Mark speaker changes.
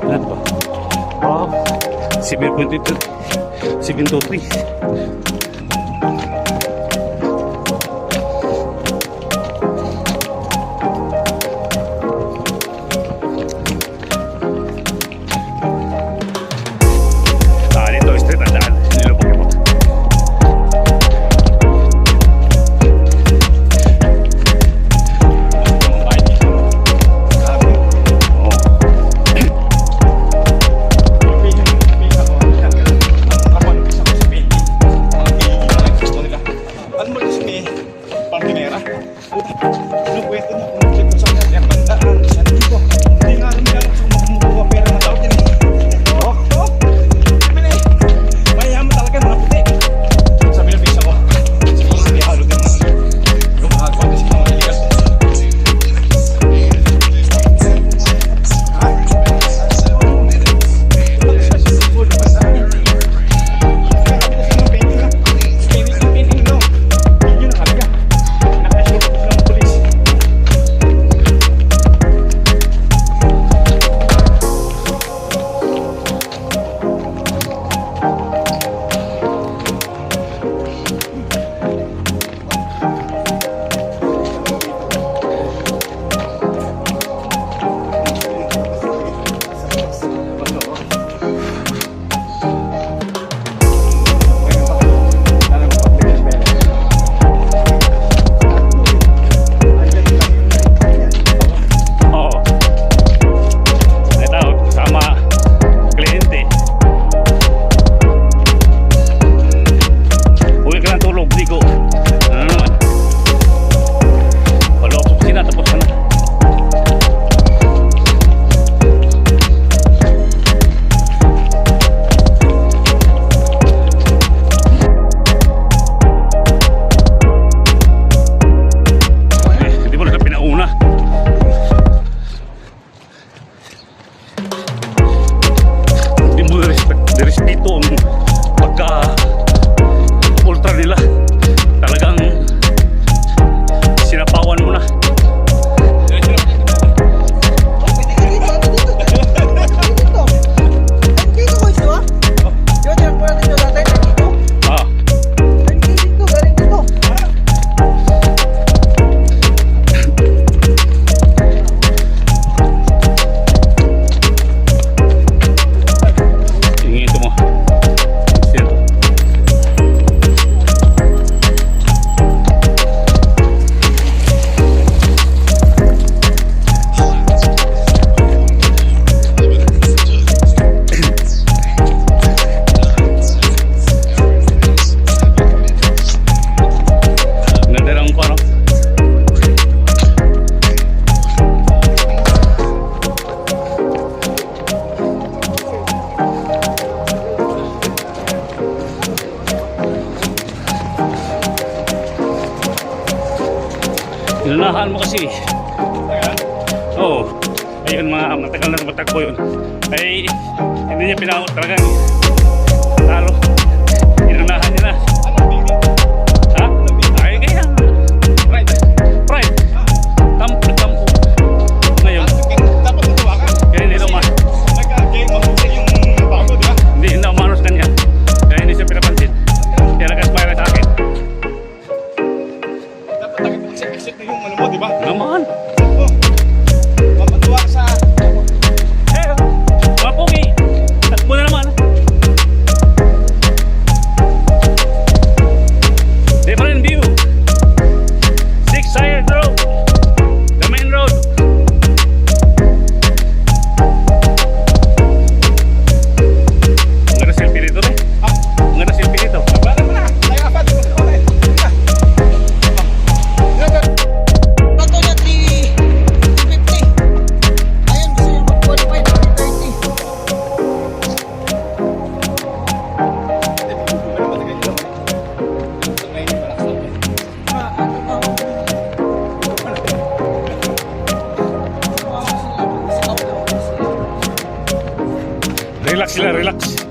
Speaker 1: Ilan ba? Wow, 7.23 7.23.
Speaker 2: Inunahan mo kasi. Oo. Ayun, matagal na matakbo yun. Ay, hindi niya pinakot talagang talo. Inunahan niya na. Ha? Ay, kaya. Pride. Tampo. Ngayon.
Speaker 3: Dapat natuwa ka.
Speaker 2: Kaya hindi naman.
Speaker 3: Nagka-game mag-usay yung bago, di ba?
Speaker 2: Hindi na umanos kanya. Kaya hindi siya pinapansin. Kaya nag-aspire sa akin.
Speaker 3: Dapat nag-exit na yung ano mo, di ba?
Speaker 2: Naman.
Speaker 3: Mapatuwa ka sa...
Speaker 2: Mga pogi. Takbo na naman. Different view. 6 Sire Road. The main road. Ang ganda selfie dito rin. Ang ganda selfie dito.
Speaker 3: Bala mo na! Tayo ka pa! Di mo na ulit!
Speaker 4: Bato niya 350. Ayun, gusto niya mag-qualify na 330.
Speaker 2: Relax sila, relax.